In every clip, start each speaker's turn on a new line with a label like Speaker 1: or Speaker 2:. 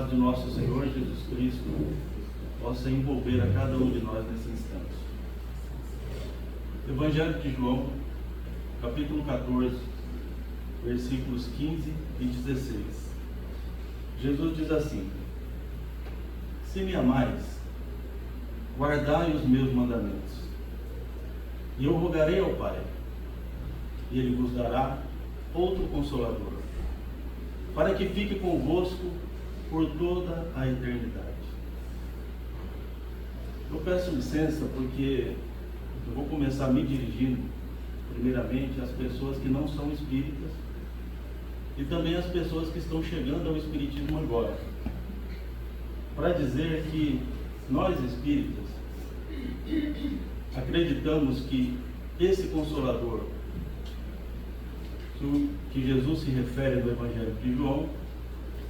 Speaker 1: paz de nosso Senhor Jesus Cristo possa envolver a cada um de nós nesse instante. Evangelho de João, capítulo 14, versículos 15 e 16. Jesus diz assim: se me amais, guardai os meus mandamentos, e eu rogarei ao Pai, e Ele vos dará outro Consolador, para que fique convosco por toda a eternidade. Eu peço licença porque eu vou começar me dirigindo primeiramente às pessoas que não são espíritas e também às pessoas que estão chegando ao espiritismo agora, para dizer que nós espíritas acreditamos que esse Consolador que Jesus se refere no Evangelho de João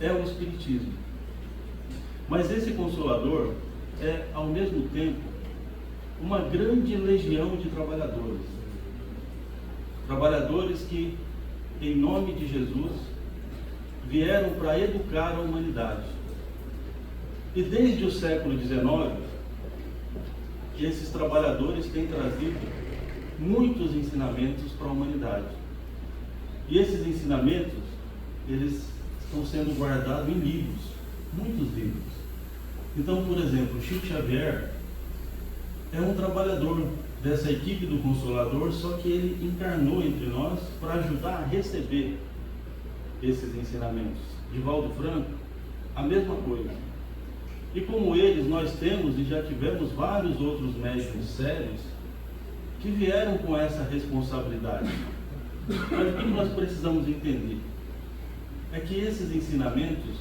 Speaker 1: é o Espiritismo. Mas esse Consolador é, ao mesmo tempo, uma grande legião de trabalhadores. Trabalhadores que, em nome de Jesus, vieram para educar a humanidade. E desde o século XIX, esses trabalhadores têm trazido muitos ensinamentos para a humanidade. E esses ensinamentos, eles estão sendo guardados em livros, muitos livros. Então, por exemplo, Chico Xavier é um trabalhador dessa equipe do Consolador, só que ele encarnou entre nós para ajudar a receber esses ensinamentos. Divaldo Franco, a mesma coisa. E como eles, nós temos e já tivemos vários outros médicos sérios que vieram com essa responsabilidade. Mas o que nós precisamos entender é que esses ensinamentos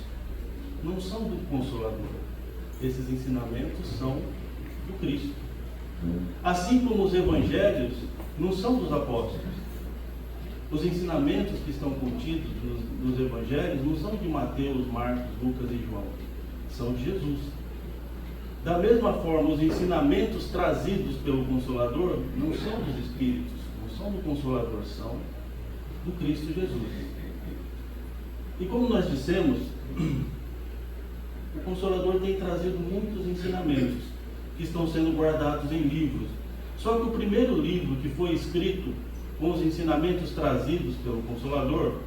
Speaker 1: não são do Consolador. Esses ensinamentos são do Cristo. Assim como os evangelhos não são dos apóstolos. Os ensinamentos que estão contidos nos evangelhos não são de Mateus, Marcos, Lucas e João. São de Jesus. Da mesma forma, os ensinamentos trazidos pelo Consolador não são dos Espíritos, não são do Consolador, são do Cristo Jesus. E como nós dissemos, o Consolador tem trazido muitos ensinamentos que estão sendo guardados em livros. Só que o primeiro livro que foi escrito com os ensinamentos trazidos pelo Consolador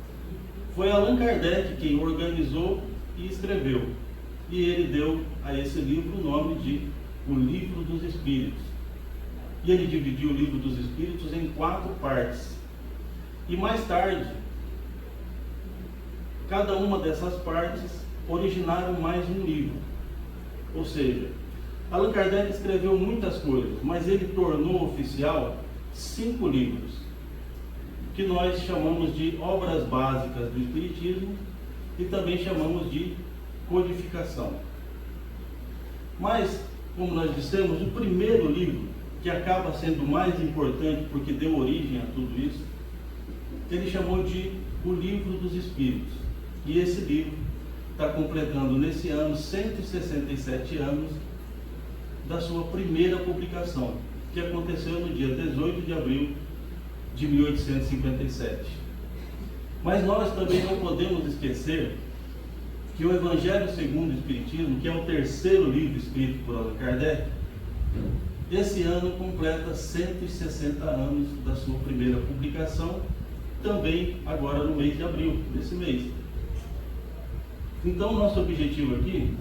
Speaker 1: foi Allan Kardec quem organizou e escreveu. E ele deu a esse livro o nome de O Livro dos Espíritos. E ele dividiu o Livro dos Espíritos em 4 partes. E mais tarde, cada uma dessas partes originaram mais um livro. Ou seja, Allan Kardec escreveu muitas coisas, mas ele tornou oficial 5 livros, que nós chamamos de obras básicas do Espiritismo e também chamamos de codificação. Mas, como nós dissemos, o primeiro livro, que acaba sendo mais importante porque deu origem a tudo isso, ele chamou de O Livro dos Espíritos. E esse livro está completando nesse ano 167 anos da sua primeira publicação, que aconteceu no dia 18 de abril de 1857. Mas nós também não podemos esquecer que o Evangelho segundo o Espiritismo, que é o terceiro livro escrito por Allan Kardec, esse ano completa 160 anos da sua primeira publicação, também agora no mês de abril, desse mês. Então, nosso objetivo aqui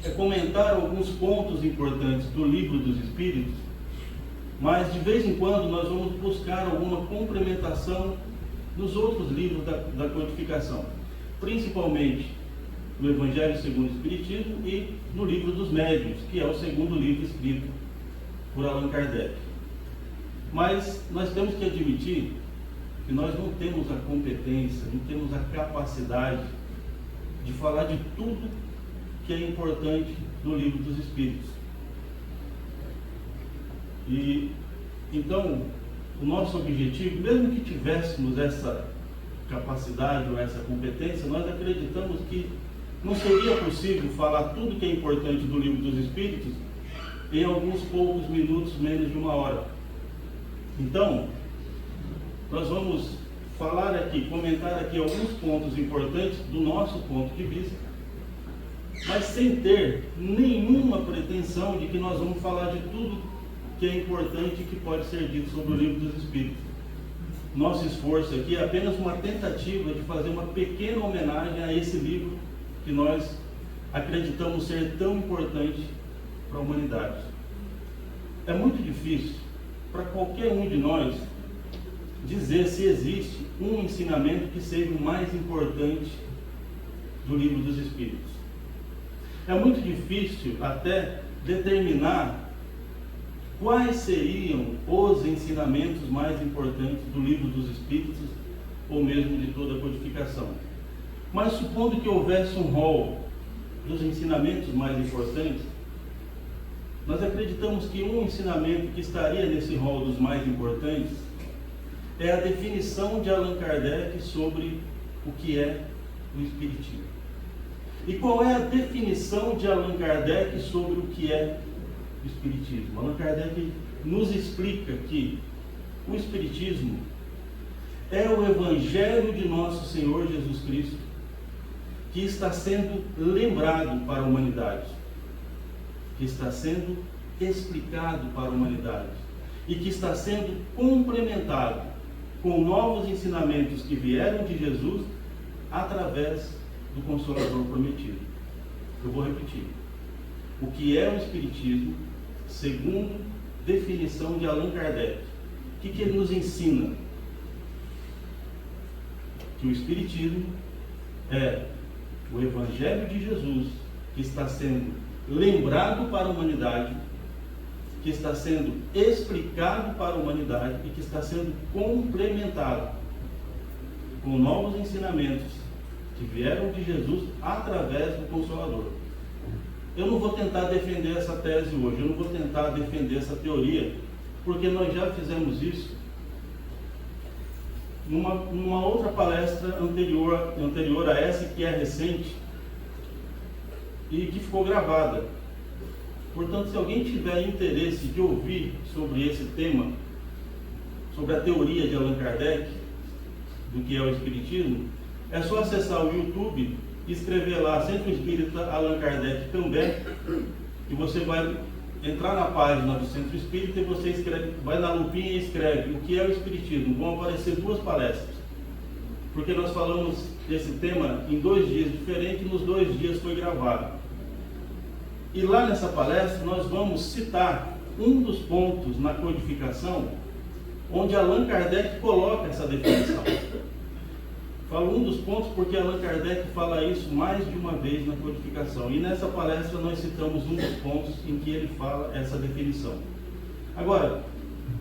Speaker 1: é comentar alguns pontos importantes do Livro dos Espíritos, mas de vez em quando nós vamos buscar alguma complementação nos outros livros da codificação, principalmente no Evangelho segundo o Espiritismo e no Livro dos Médiuns, que é o segundo livro escrito por Allan Kardec. Mas nós temos que admitir que nós não temos a competência, não temos a capacidade de falar de tudo que é importante no Livro dos Espíritos. E então, o nosso objetivo, mesmo que tivéssemos essa capacidade ou essa competência, nós acreditamos que não seria possível falar tudo que é importante do Livro dos Espíritos em alguns poucos minutos, menos de 1 hora. Então, nós vamos falar aqui, comentar aqui alguns pontos importantes do nosso ponto de vista, mas sem ter nenhuma pretensão de que nós vamos falar de tudo que é importante e que pode ser dito sobre o Livro dos Espíritos. Nosso esforço aqui é apenas uma tentativa de fazer uma pequena homenagem a esse livro que nós acreditamos ser tão importante para a humanidade. É muito difícil para qualquer um de nós dizer se existe um ensinamento que seja o mais importante do Livro dos Espíritos. É muito difícil até determinar quais seriam os ensinamentos mais importantes do Livro dos Espíritos, ou mesmo de toda a codificação. Mas supondo que houvesse um rol dos ensinamentos mais importantes, nós acreditamos que um ensinamento que estaria nesse rol dos mais importantes é a definição de Allan Kardec sobre o que é o Espiritismo. E qual é a definição de Allan Kardec sobre o que é o Espiritismo? Allan Kardec nos explica que o Espiritismo é o Evangelho de nosso Senhor Jesus Cristo, que está sendo lembrado para a humanidade, que está sendo explicado para a humanidade e que está sendo complementado com novos ensinamentos que vieram de Jesus através do Consolador prometido. Eu vou repetir. O que é o Espiritismo, segundo definição de Allan Kardec? O que ele nos ensina? Que o Espiritismo é o Evangelho de Jesus que está sendo lembrado para a humanidade, que está sendo explicado para a humanidade e que está sendo complementado com novos ensinamentos que vieram de Jesus através do Consolador. Eu não vou tentar defender essa tese hoje, eu não vou tentar defender essa teoria, porque nós já fizemos isso numa outra palestra anterior a essa, que é recente e que ficou gravada. Portanto, se alguém tiver interesse de ouvir sobre esse tema, sobre a teoria de Allan Kardec, do que é o Espiritismo, é só acessar o YouTube e escrever lá Centro Espírita Allan Kardec também, e você vai entrar na página do Centro Espírita e você escreve, vai na lupinha e escreve o que é o Espiritismo. Vão aparecer duas palestras, porque nós falamos desse tema em 2 dias diferentes, e nos 2 dias foi gravado. E lá nessa palestra nós vamos citar um dos pontos na codificação onde Allan Kardec coloca essa definição. Falo um dos pontos porque Allan Kardec fala isso mais de uma vez na codificação. E nessa palestra nós citamos um dos pontos em que ele fala essa definição. Agora,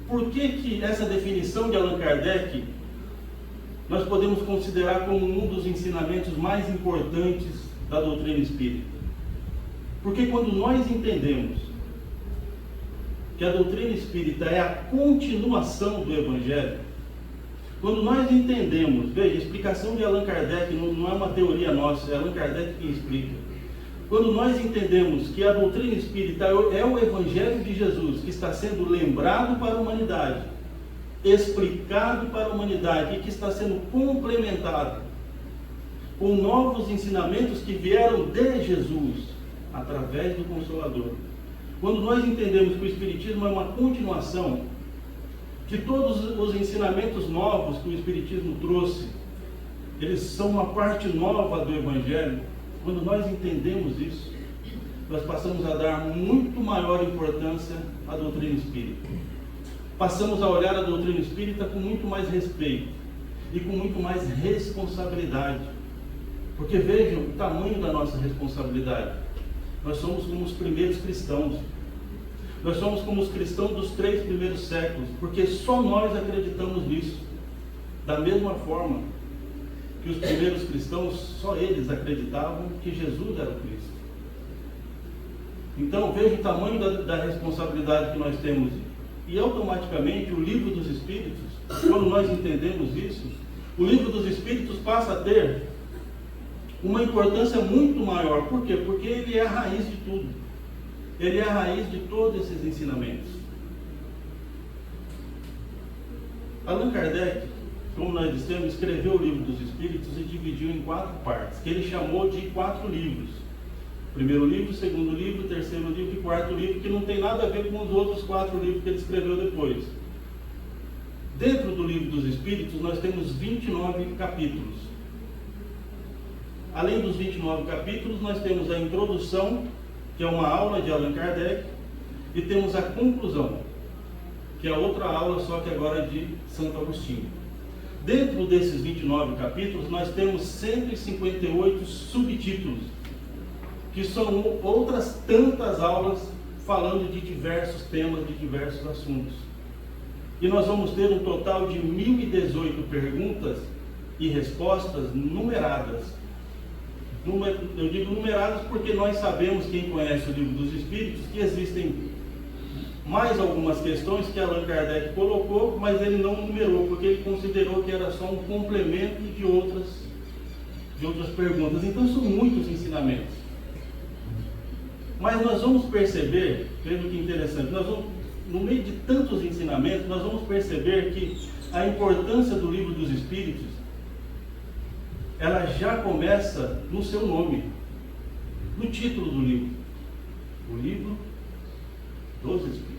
Speaker 1: por que essa definição de Allan Kardec nós podemos considerar como um dos ensinamentos mais importantes da doutrina espírita? Porque quando nós entendemos que a doutrina espírita é a continuação do Evangelho, quando nós entendemos, veja, a explicação de Allan Kardec não é uma teoria nossa, é Allan Kardec que explica. Quando nós entendemos que a doutrina espírita é o Evangelho de Jesus, que está sendo lembrado para a humanidade, explicado para a humanidade e que está sendo complementado com novos ensinamentos que vieram de Jesus, através do Consolador. Quando nós entendemos que o Espiritismo é uma continuação, que todos os ensinamentos novos que o Espiritismo trouxe, eles são uma parte nova do Evangelho, quando nós entendemos isso, nós passamos a dar muito maior importância à doutrina espírita. Passamos a olhar a doutrina espírita com muito mais respeito e com muito mais responsabilidade. Porque vejam o tamanho da nossa responsabilidade. Nós somos como os primeiros cristãos. Nós somos como os cristãos dos 3 primeiros séculos, porque só nós acreditamos nisso. Da mesma forma que os primeiros cristãos, só eles acreditavam que Jesus era o Cristo. Então veja o tamanho da responsabilidade que nós temos. E automaticamente o Livro dos Espíritos, quando nós entendemos isso, o Livro dos Espíritos passa a ter uma importância muito maior. Por quê? Porque ele é a raiz de tudo. Ele é a raiz de todos esses ensinamentos. Allan Kardec, como nós dissemos, escreveu o Livro dos Espíritos e dividiu em 4 partes, que ele chamou de 4 livros. Primeiro livro, segundo livro, terceiro livro e quarto livro, que não tem nada a ver com os outros 4 livros que ele escreveu depois. Dentro do livro dos Espíritos, nós temos 29 capítulos. Além dos 29 capítulos, nós temos a introdução, que é uma aula de Allan Kardec, e temos a conclusão, que é outra aula, só que agora de Santo Agostinho. Dentro desses 29 capítulos, nós temos 158 subtítulos, que são outras tantas aulas falando de diversos temas, de diversos assuntos. E nós vamos ter um total de 1.018 perguntas e respostas numeradas. Eu digo numeradas porque nós sabemos, quem conhece o Livro dos Espíritos, que existem mais algumas questões que Allan Kardec colocou, mas ele não numerou, porque ele considerou que era só um complemento de outras perguntas. Então são muitos ensinamentos. Mas nós vamos perceber, veja que interessante, no meio de tantos ensinamentos, nós vamos perceber que a importância do Livro dos Espíritos, ela já começa no seu nome, no título do livro. O Livro dos Espíritos.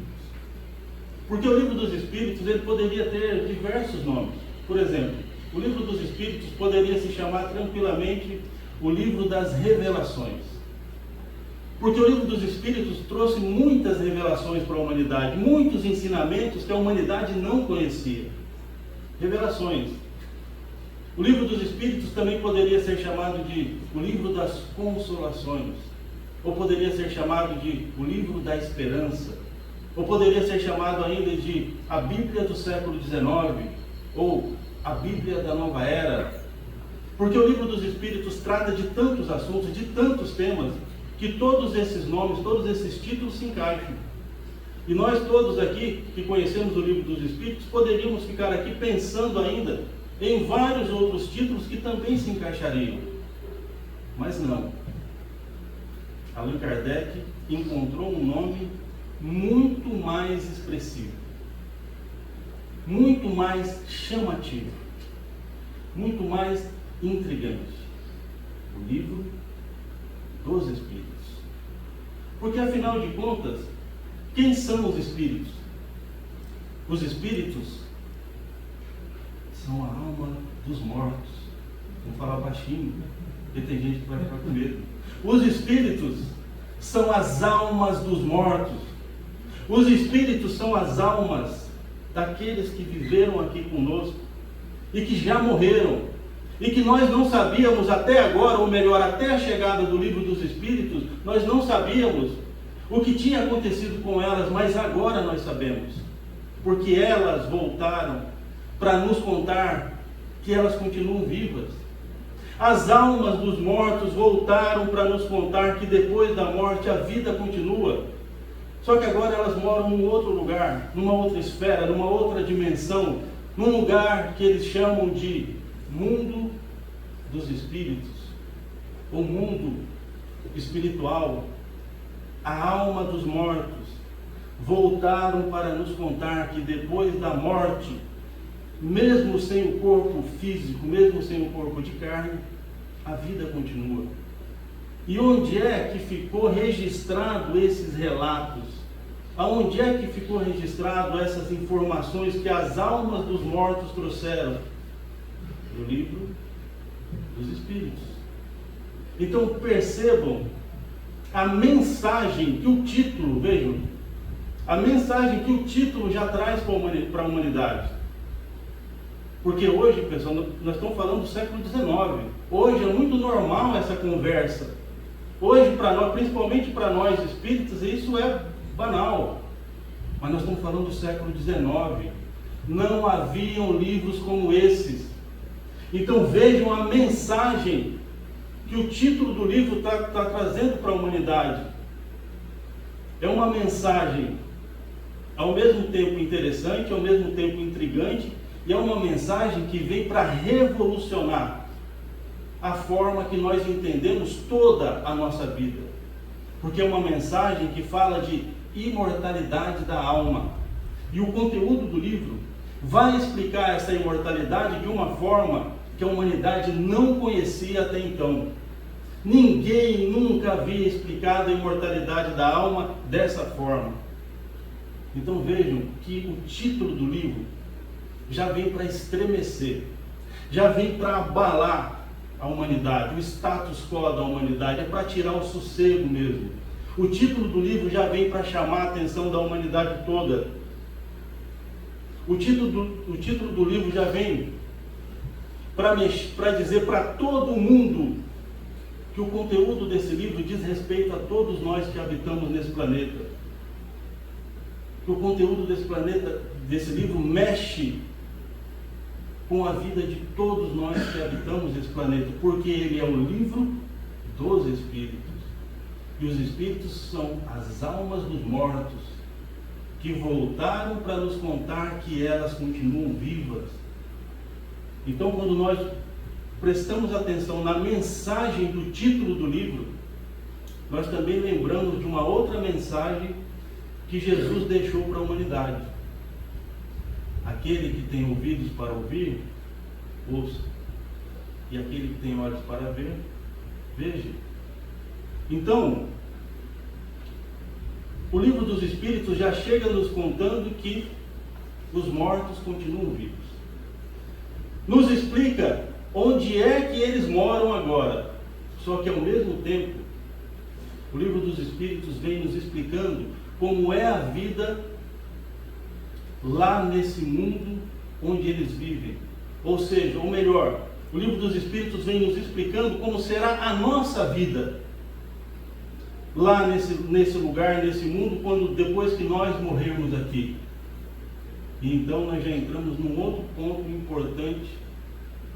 Speaker 1: Porque o Livro dos Espíritos, ele poderia ter diversos nomes. Por exemplo, o Livro dos Espíritos poderia se chamar tranquilamente o Livro das Revelações. Porque o Livro dos Espíritos trouxe muitas revelações para a humanidade, muitos ensinamentos que a humanidade não conhecia. Revelações. O Livro dos Espíritos também poderia ser chamado de o Livro das Consolações, ou poderia ser chamado de o Livro da Esperança, ou poderia ser chamado ainda de a Bíblia do século XIX, ou a Bíblia da Nova Era. Porque o Livro dos Espíritos trata de tantos assuntos, de tantos temas, que todos esses nomes, todos esses títulos se encaixam. E nós todos aqui, que conhecemos o Livro dos Espíritos, poderíamos ficar aqui pensando ainda em vários outros títulos que também se encaixariam. Mas não. Allan Kardec encontrou um nome muito mais expressivo, muito mais chamativo, muito mais intrigante. O Livro dos Espíritos. Porque, afinal de contas, quem são os Espíritos? Os Espíritos são a alma dos mortos. Vou falar baixinho, porque tem gente que vai ficar com medo. Os Espíritos são as almas dos mortos. Os Espíritos são as almas daqueles que viveram aqui conosco e que já morreram. E que nós não sabíamos até agora, ou melhor, até a chegada do Livro dos Espíritos, nós não sabíamos o que tinha acontecido com elas, mas agora nós sabemos. Porque elas voltaram para nos contar que elas continuam vivas. As almas dos mortos voltaram para nos contar que depois da morte a vida continua. Só que agora elas moram num outro lugar, numa outra esfera, numa outra dimensão, num lugar que eles chamam de mundo dos espíritos, o mundo espiritual. A alma dos mortos voltaram para nos contar que depois da morte, mesmo sem o corpo físico, mesmo sem o corpo de carne, a vida continua. E onde é que ficou registrado esses relatos? Aonde é que ficou registrado essas informações que as almas dos mortos trouxeram? No Livro dos Espíritos. Então percebam a mensagem que o título, vejam, a mensagem que o título já traz para a humanidade. Porque hoje, pessoal, nós estamos falando do século XIX. Hoje é muito normal essa conversa. Hoje, para nós, principalmente para nós espíritas, isso é banal. Mas nós estamos falando do século XIX. Não haviam livros como esses. Então vejam a mensagem que o título do livro está trazendo para a humanidade. É uma mensagem ao mesmo tempo interessante, ao mesmo tempo intrigante, e é uma mensagem que vem para revolucionar a forma que nós entendemos toda a nossa vida. Porque é uma mensagem que fala de imortalidade da alma. E o conteúdo do livro vai explicar essa imortalidade de uma forma que a humanidade não conhecia até então. Ninguém nunca havia explicado a imortalidade da alma dessa forma. Então vejam que o título do livro já vem para estremecer, já vem para abalar a humanidade, o status quo da humanidade, é para tirar o sossego mesmo. O título do livro já vem para chamar a atenção da humanidade toda. O título do livro já vem para dizer para todo mundo que o conteúdo desse livro diz respeito a todos nós que habitamos nesse planeta. Que o conteúdo desse livro mexe com a vida de todos nós que habitamos esse planeta, porque ele é o livro dos Espíritos. E os Espíritos são as almas dos mortos, que voltaram para nos contar que elas continuam vivas. Então, quando nós prestamos atenção na mensagem do título do livro, nós também lembramos de uma outra mensagem que Jesus deixou para a humanidade. Aquele que tem ouvidos para ouvir, ouça. E aquele que tem olhos para ver, veja. Então, o livro dos Espíritos já chega nos contando que os mortos continuam vivos. Nos explica onde é que eles moram agora. Só que ao mesmo tempo, o livro dos Espíritos vem nos explicando como é a vida lá nesse mundo onde eles vivem. Ou seja, ou melhor, o livro dos Espíritos vem nos explicando como será a nossa vida lá nesse lugar, nesse mundo, depois que nós morrermos aqui. E então nós já entramos num outro ponto importante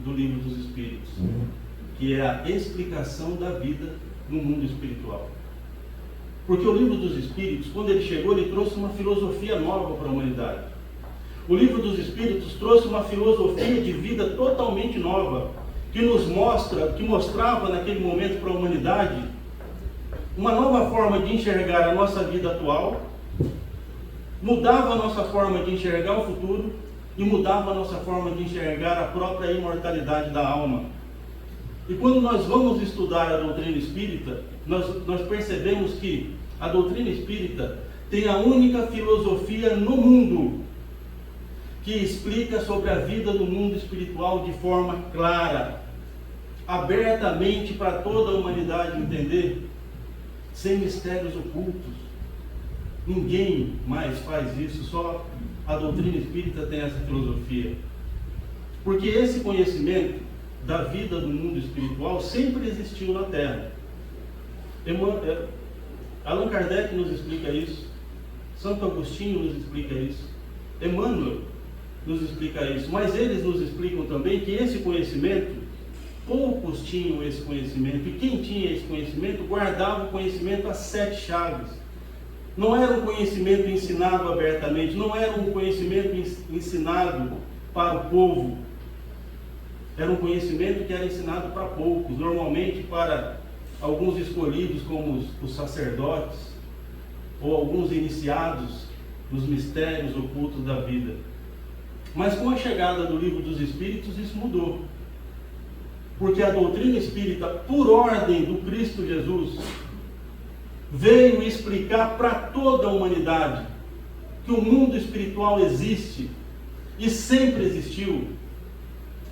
Speaker 1: do livro dos Espíritos, que é a explicação da vida no mundo espiritual. Porque o livro dos Espíritos, quando ele chegou, ele trouxe uma filosofia nova para a humanidade. O livro dos Espíritos trouxe uma filosofia de vida totalmente nova, que mostrava naquele momento para a humanidade uma nova forma de enxergar a nossa vida atual, mudava a nossa forma de enxergar o futuro e mudava a nossa forma de enxergar a própria imortalidade da alma. E quando nós vamos estudar a doutrina espírita, nós percebemos que a doutrina espírita tem a única filosofia no mundo que explica sobre a vida no mundo espiritual de forma clara, abertamente para toda a humanidade entender, sem mistérios ocultos. Ninguém mais faz isso, só a doutrina espírita tem essa filosofia. Porque esse conhecimento da vida do mundo espiritual sempre existiu na Terra. Allan Kardec nos explica isso, Santo Agostinho nos explica isso, Emmanuel nos explica isso, mas eles nos explicam também que esse conhecimento, poucos tinham esse conhecimento, e quem tinha esse conhecimento guardava o conhecimento às 7 chaves. Não era um conhecimento ensinado abertamente, não era um conhecimento ensinado para o povo, era um conhecimento que era ensinado para poucos, normalmente para alguns escolhidos como os sacerdotes, ou alguns iniciados nos mistérios ocultos da vida. Mas com a chegada do livro dos Espíritos isso mudou. Porque a doutrina espírita, por ordem do Cristo Jesus, veio explicar para toda a humanidade que o mundo espiritual existe e sempre existiu.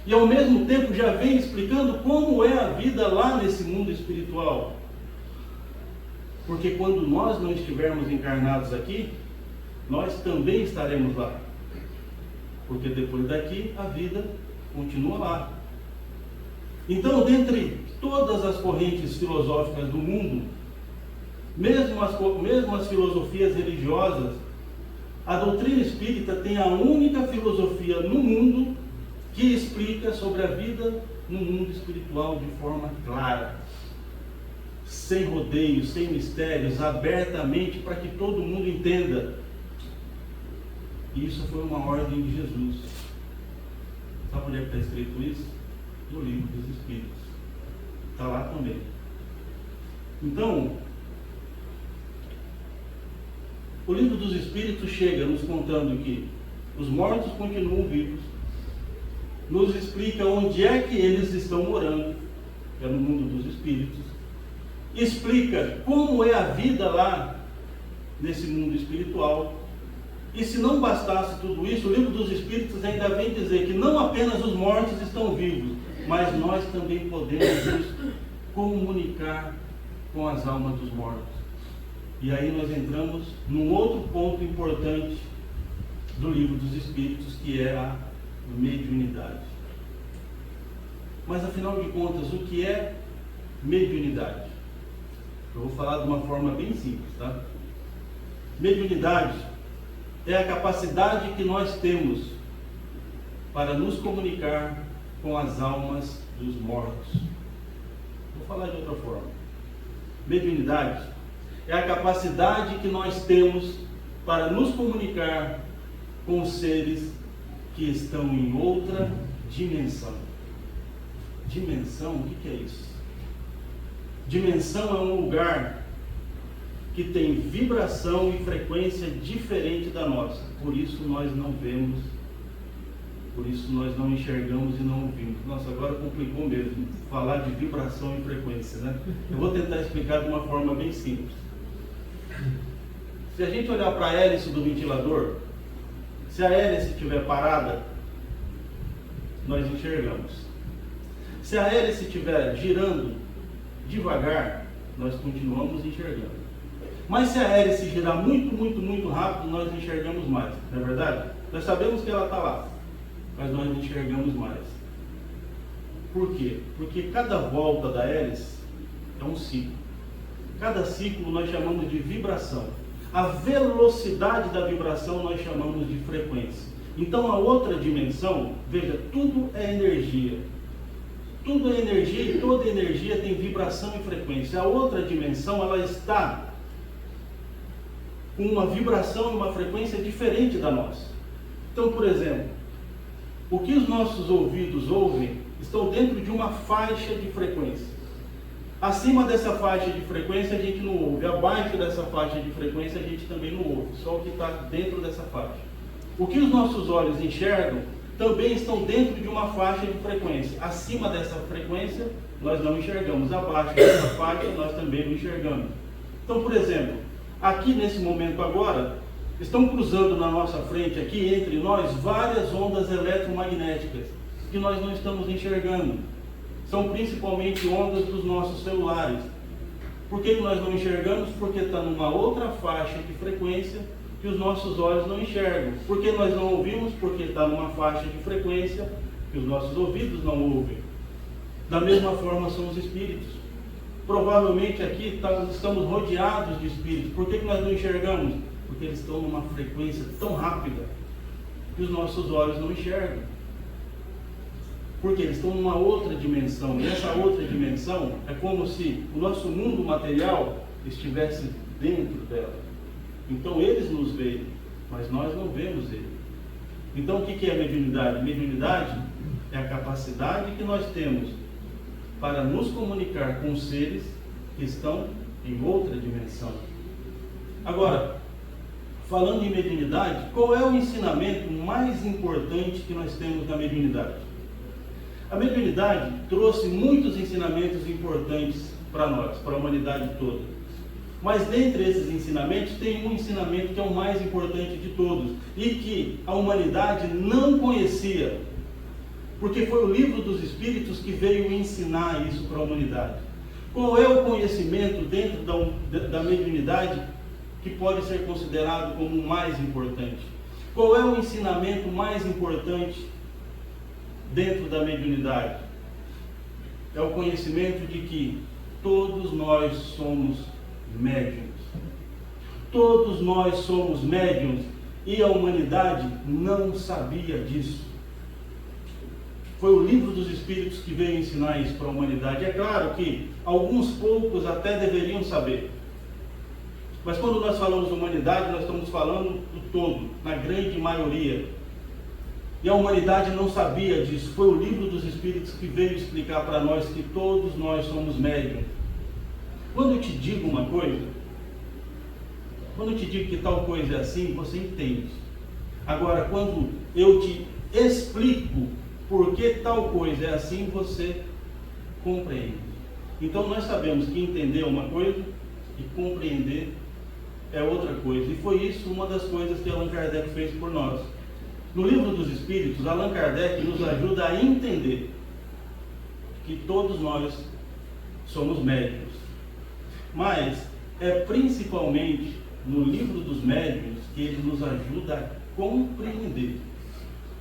Speaker 1: E ao mesmo tempo já vem explicando como é a vida lá nesse mundo espiritual. Porque quando nós não estivermos encarnados aqui, nós também estaremos lá. Porque depois daqui a vida continua lá. Então, dentre todas as correntes filosóficas do mundo, mesmo as filosofias religiosas, a doutrina espírita tem a única filosofia no mundo que explica sobre a vida no mundo espiritual de forma clara, sem rodeios, sem mistérios, abertamente, para que todo mundo entenda. E isso foi uma ordem de Jesus. Sabe onde é que está escrito isso? No livro dos Espíritos. Está lá também. Então, o livro dos Espíritos chega nos contando que os mortos continuam vivos, nos explica onde é que eles estão morando, que é no mundo dos Espíritos, explica como é a vida lá nesse mundo espiritual. E se não bastasse tudo isso, o livro dos Espíritos ainda vem dizer que não apenas os mortos estão vivos, mas nós também podemos nos comunicar com as almas dos mortos. E aí nós entramos num outro ponto importante do livro dos Espíritos, que é a mediunidade. Mas afinal de contas, o que é mediunidade? Eu vou falar de uma forma bem simples, tá? Mediunidade é a capacidade que nós temos para nos comunicar com as almas dos mortos. Vou falar de outra forma. Mediunidade é a capacidade que nós temos para nos comunicar com os seres que estão em outra dimensão. Dimensão, o que é isso? Dimensão é um lugar que tem vibração e frequência diferente da nossa. Por isso nós não vemos, por isso nós não enxergamos e não ouvimos. Nossa, agora complicou mesmo falar de vibração e frequência, né? Eu vou tentar explicar de uma forma bem simples. Se a gente olhar para a hélice do ventilador, se a hélice estiver parada, nós enxergamos. Se a hélice estiver girando devagar, nós continuamos enxergando. Mas se a hélice girar muito rápido, nós enxergamos mais, não é verdade? Nós sabemos que ela está lá, mas nós não enxergamos mais. Por quê? Porque cada volta da hélice é um ciclo. Cada ciclo nós chamamos de vibração. A velocidade da vibração nós chamamos de frequência. Então a outra dimensão, veja, tudo é energia. Tudo é energia e toda energia tem vibração e frequência. A outra dimensão, ela está com uma vibração e uma frequência diferente da nossa. Então, por exemplo, o que os nossos ouvidos ouvem estão dentro de uma faixa de frequência. Acima dessa faixa de frequência a gente não ouve, abaixo dessa faixa de frequência a gente também não ouve, só o que está dentro dessa faixa. O que os nossos olhos enxergam também estão dentro de uma faixa de frequência. Acima dessa frequência nós não enxergamos, abaixo dessa faixa nós também não enxergamos. Então, por exemplo, aqui nesse momento agora, estão cruzando na nossa frente aqui, entre nós, várias ondas eletromagnéticas que nós não estamos enxergando. São principalmente ondas dos nossos celulares. Por que nós não enxergamos? Porque está numa outra faixa de frequência que os nossos olhos não enxergam. Por que nós não ouvimos? Porque está numa faixa de frequência que os nossos ouvidos não ouvem. Da mesma forma são os espíritos. Provavelmente aqui estamos rodeados de espíritos. Por que nós não enxergamos? Porque eles estão numa frequência tão rápida que os nossos olhos não enxergam. Porque eles estão numa outra dimensão. E essa outra dimensão é como se o nosso mundo material estivesse dentro dela. Então eles nos veem, mas nós não vemos ele. Então o que é mediunidade? Mediunidade é a capacidade que nós temos para nos comunicar com seres que estão em outra dimensão. Agora, falando em mediunidade, qual é o ensinamento mais importante que nós temos da mediunidade? A mediunidade trouxe muitos ensinamentos importantes para nós, para a humanidade toda. Mas dentre esses ensinamentos, tem um ensinamento que é o mais importante de todos e que a humanidade não conhecia, porque foi o livro dos Espíritos que veio ensinar isso para a humanidade. Qual é o conhecimento dentro da mediunidade que pode ser considerado como o mais importante? Qual é o ensinamento mais importante dentro da mediunidade? É o conhecimento de que todos nós somos médiuns. Todos nós somos médiuns e a humanidade não sabia disso. Foi o livro dos Espíritos que veio ensinar isso para a humanidade. É claro que alguns poucos até deveriam saber. Mas quando nós falamos de humanidade, nós estamos falando do todo, na grande maioria. E a humanidade não sabia disso. Foi o livro dos Espíritos que veio explicar para nós que todos nós somos médiuns. Quando eu te digo uma coisa, quando eu te digo que tal coisa é assim, você entende. Agora, quando eu te explico por que tal coisa é assim, você compreende. Então nós sabemos que entender é uma coisa e compreender é outra coisa. E foi isso uma das coisas que Allan Kardec fez por nós. No Livro dos Espíritos, Allan Kardec nos ajuda a entender que todos nós somos médiuns. Mas é principalmente no Livro dos Médiuns que ele nos ajuda a compreender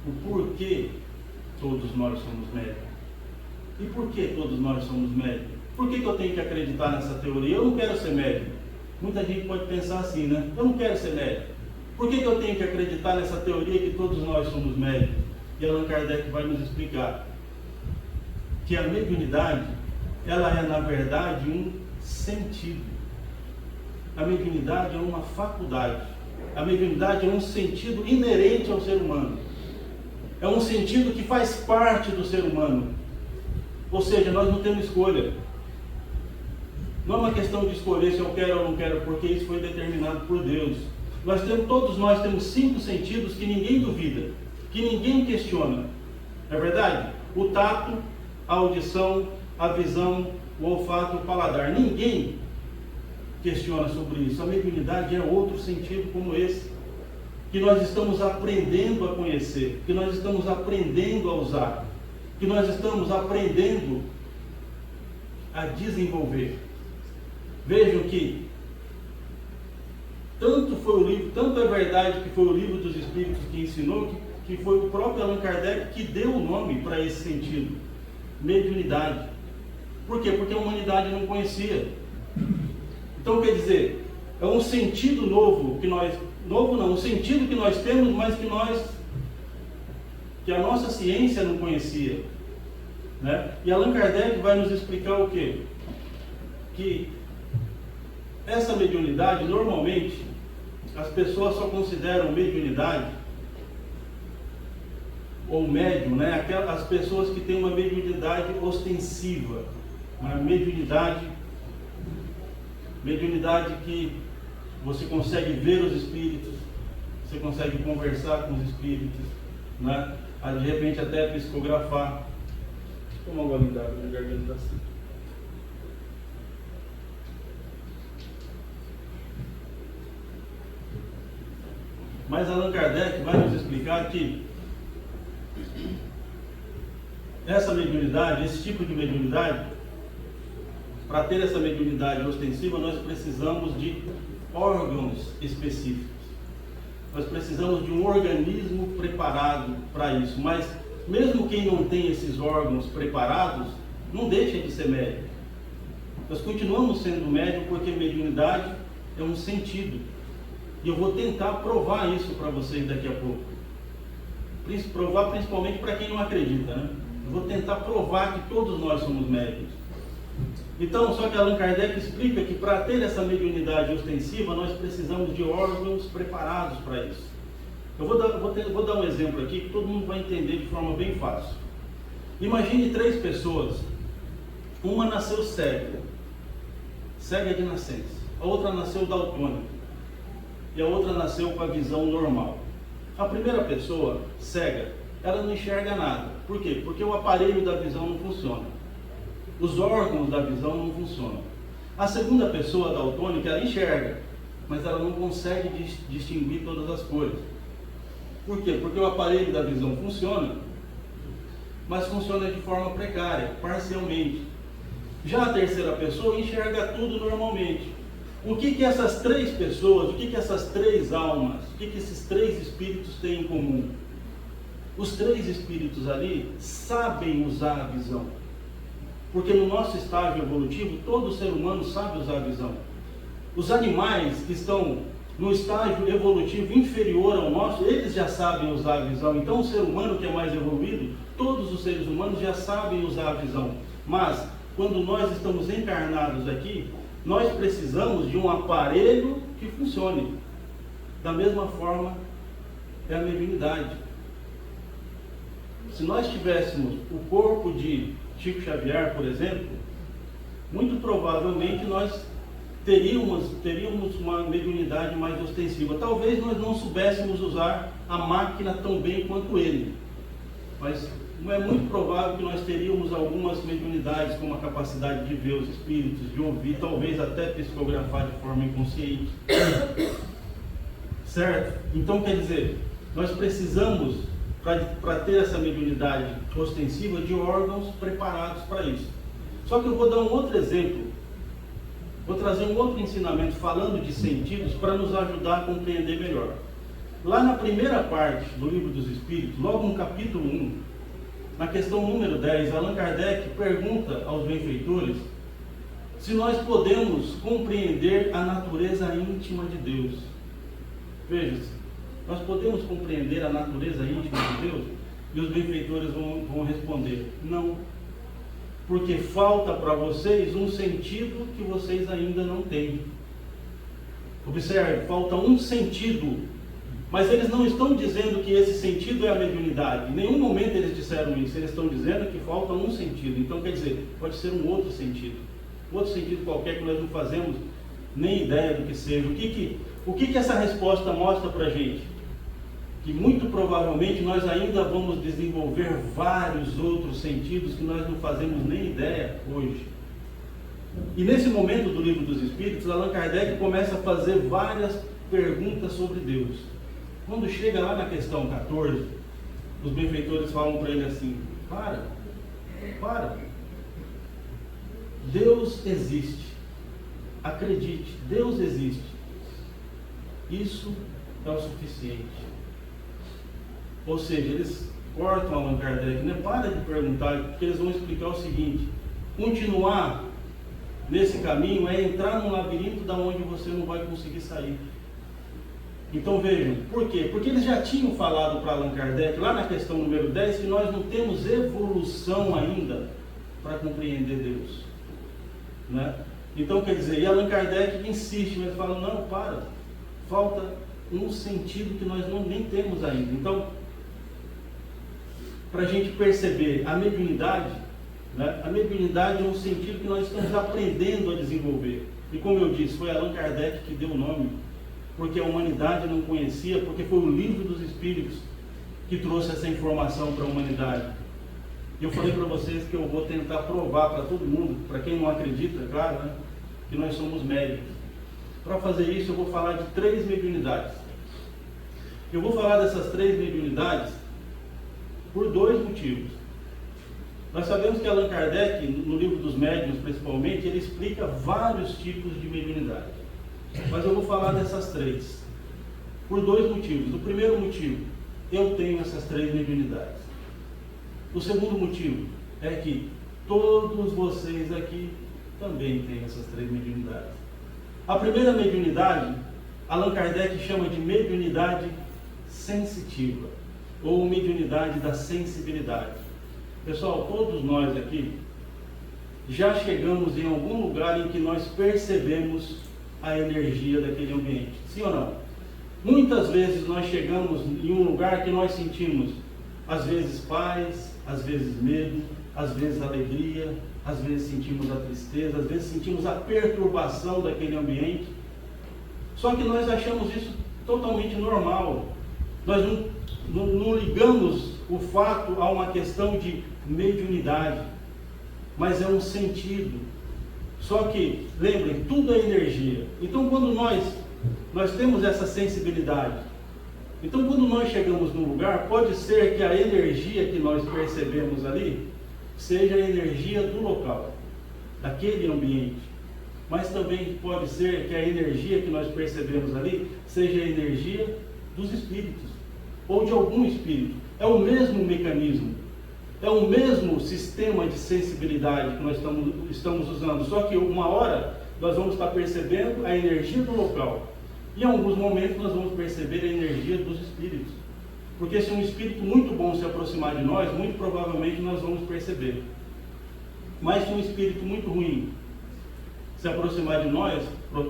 Speaker 1: o porquê todos nós somos médiuns. E por que todos nós somos médiuns? Por que eu tenho que acreditar nessa teoria? Eu não quero ser médium. Muita gente pode pensar assim, né? Eu não quero ser médium. Por que eu tenho que acreditar nessa teoria que todos nós somos médiuns? E Allan Kardec vai nos explicar que a mediunidade, ela é na verdade um sentido. A mediunidade é uma faculdade. A mediunidade é um sentido inerente ao ser humano. É um sentido que faz parte do ser humano. Ou seja, nós não temos escolha. Não é uma questão de escolher se eu quero ou não quero, porque isso foi determinado por Deus. Todos nós temos 5 sentidos que ninguém duvida, que ninguém questiona. Não é verdade? O tato, a audição, a visão, o olfato, o paladar. Ninguém questiona sobre isso. A mediunidade é outro sentido como esse, que nós estamos aprendendo a conhecer, que nós estamos aprendendo a usar, que nós estamos aprendendo a desenvolver. Vejam que tanto é verdade que foi o Livro dos Espíritos que ensinou, que foi o próprio Allan Kardec que deu o nome para esse sentido, mediunidade. Por quê? Porque a humanidade não conhecia. Então, quer dizer, é um sentido novo que nós, um sentido que nós temos, mas que a nossa ciência não conhecia, né? E Allan Kardec vai nos explicar o quê? Que essa mediunidade, normalmente, as pessoas só consideram mediunidade ou médium, né? As pessoas que têm uma mediunidade ostensiva, uma mediunidade que você consegue ver os espíritos, você consegue conversar com os espíritos, né? De repente até psicografar. Toma uma golinha d'água na garganta assim. Mas Allan Kardec vai nos explicar que essa mediunidade, esse tipo de mediunidade, para ter essa mediunidade ostensiva, nós precisamos de órgãos específicos. Nós precisamos de um organismo preparado para isso. Mas mesmo quem não tem esses órgãos preparados, não deixa de ser médium. Nós continuamos sendo médium porque mediunidade é um sentido. E eu vou tentar provar isso para vocês daqui a pouco. Provar principalmente para quem não acredita, né? Eu vou tentar provar que todos nós somos médiuns. Então, só que Allan Kardec explica que para ter essa mediunidade ostensiva, nós precisamos de órgãos preparados para isso. Eu vou dar um exemplo aqui que todo mundo vai entender de forma bem fácil. Imagine 3 pessoas. Uma nasceu cega de nascença. A outra nasceu daltônica. E a outra nasceu com a visão normal. A primeira pessoa, cega, ela não enxerga nada. Por quê? Porque o aparelho da visão não funciona. Os órgãos da visão não funcionam. A segunda pessoa, daltônica, ela enxerga, mas ela não consegue distinguir todas as cores. Por quê? Porque o aparelho da visão funciona, mas funciona de forma precária, parcialmente. Já a terceira pessoa enxerga tudo normalmente. O que essas 3 pessoas, o que essas 3 almas, o que esses 3 espíritos têm em comum? Os 3 espíritos ali sabem usar a visão. Porque no nosso estágio evolutivo, todo ser humano sabe usar a visão. Os animais que estão no estágio evolutivo inferior ao nosso, eles já sabem usar a visão. Então o ser humano que é mais evoluído, todos os seres humanos já sabem usar a visão. Mas, quando nós estamos encarnados aqui, nós precisamos de um aparelho que funcione. Da mesma forma, é a mediunidade. Se nós tivéssemos o corpo de Chico Xavier, por exemplo, muito provavelmente nós teríamos uma mediunidade mais ostensiva. Talvez nós não soubéssemos usar a máquina tão bem quanto ele, mas é muito provável que nós teríamos algumas mediunidades, como a capacidade de ver os espíritos, de ouvir, talvez até psicografar de forma inconsciente. Certo? Então, quer dizer, nós precisamos, para ter essa mediunidade ostensiva, de órgãos preparados para isso. Só que eu vou dar um outro exemplo, vou trazer um outro ensinamento falando de sentidos para nos ajudar a compreender melhor. Lá na primeira parte do Livro dos Espíritos, logo no capítulo 1, na questão número 10, Allan Kardec pergunta aos benfeitores se nós podemos compreender a natureza íntima de Deus. Veja-se, nós podemos compreender a natureza íntima de Deus? E os benfeitores vão responder, não. Porque falta para vocês um sentido que vocês ainda não têm. Observe, falta um sentido. Mas eles não estão dizendo que esse sentido é a mediunidade. Em nenhum momento eles disseram isso. Eles estão dizendo que falta um sentido. Então, quer dizer, pode ser um outro sentido. Outro sentido qualquer que nós não fazemos nem ideia do que seja. O que essa resposta mostra para a gente? Que muito provavelmente nós ainda vamos desenvolver vários outros sentidos que nós não fazemos nem ideia hoje. E nesse momento do Livro dos Espíritos, Allan Kardec começa a fazer várias perguntas sobre Deus. Quando chega lá na questão 14, os benfeitores falam para ele assim, para, Deus existe, acredite, Deus existe, isso é o suficiente. Ou seja, eles cortam Allan Kardec, né? Para de perguntar, porque eles vão explicar o seguinte, continuar nesse caminho é entrar num labirinto da onde você não vai conseguir sair. Então vejam, por quê? Porque eles já tinham falado para Allan Kardec, lá na questão número 10, que nós não temos evolução ainda para compreender Deus. Né? Então quer dizer, e Allan Kardec insiste, mas fala, não, falta um sentido que nós nem temos ainda. Então, para a gente perceber a mediunidade, né? A mediunidade é um sentido que nós estamos aprendendo a desenvolver. E como eu disse, foi Allan Kardec que deu o nome, porque a humanidade não conhecia, porque foi o Livro dos Espíritos que trouxe essa informação para a humanidade. E eu falei para vocês que eu vou tentar provar para todo mundo, para quem não acredita, claro, né, que nós somos médicos. Para fazer isso, eu vou falar de 3 mediunidades. Eu vou falar dessas 3 mediunidades por 2 motivos. Nós sabemos que Allan Kardec, no Livro dos Médiuns principalmente, ele explica vários tipos de mediunidade. Mas eu vou falar dessas 3, por 2 motivos. O primeiro motivo, eu tenho essas 3 mediunidades. O segundo motivo é que todos vocês aqui também têm essas 3 mediunidades. A primeira mediunidade, Allan Kardec chama de mediunidade sensitiva, ou mediunidade da sensibilidade. Pessoal, todos nós aqui já chegamos em algum lugar em que nós percebemos a energia daquele ambiente, sim ou não? Muitas vezes nós chegamos em um lugar que nós sentimos, às vezes paz, às vezes medo, às vezes alegria, às vezes sentimos a tristeza, às vezes sentimos a perturbação daquele ambiente. Só que nós achamos isso totalmente normal. Nós não ligamos o fato a uma questão de mediunidade, mas é um sentido. Só que, lembrem, tudo é energia. Então, quando nós temos essa sensibilidade, então quando nós chegamos num lugar, pode ser que a energia que nós percebemos ali seja a energia do local, daquele ambiente. Mas também pode ser que a energia que nós percebemos ali seja a energia dos espíritos, ou de algum espírito. É o mesmo mecanismo, é o mesmo sistema de sensibilidade que nós estamos usando, só que uma hora nós vamos estar percebendo a energia do local, e em alguns momentos nós vamos perceber a energia dos espíritos. Porque se um espírito muito bom se aproximar de nós, muito provavelmente nós vamos perceber. Mas se um espírito muito ruim se aproximar de nós,